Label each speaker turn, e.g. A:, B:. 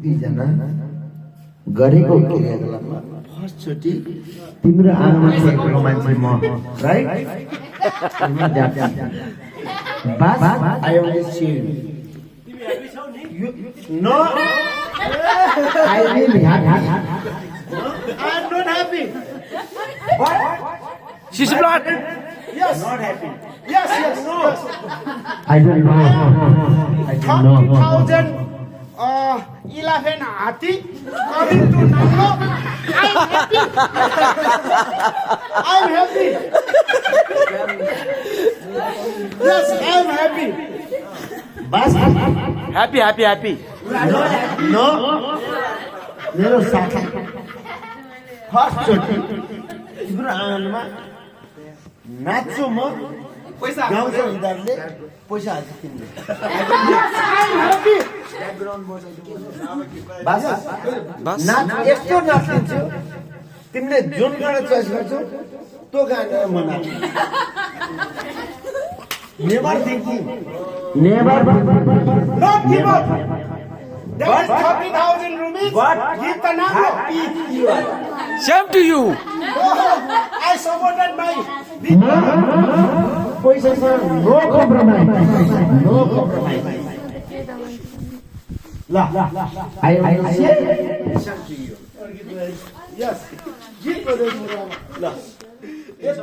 A: दुईजना गरेको क्रियाकलापमा फर्स्टचोटि तिम्रो आमा छोएको मान्छे म राइट बस I only see no I will happy I am not happy
B: She's blood.
C: Yes.
A: Not happy
C: Yes, yes, no.
A: I don't know I don't know
C: 2011 Hati coming to Naglo. I'm happy. Yes, I'm happy.
A: बस
B: Happy, happy, happy.
A: No मेरो साथी फर्स्टचोटि तिम्रो आँगनमा नाच्छु म गाउँछ उनीहरूले पैसा हाल्छ तिमीले
C: I'm happy.
A: बस
B: बस।
A: नाच यस्तो नाचिदिन्छु तिमीले जुन गाना चोइस गर्छौ त्यो गाना म नाच्छु never thinking never
C: Not give up. That is 30,000 rupees.
A: What?
C: Give the Naglo.
B: Same to you.
C: I supported my.
A: पैसामा नो कम्प्रोमाइज नो कम्प्रोमाइज ल I will
C: Yes. Give the Naglo.
A: ल
C: Yes.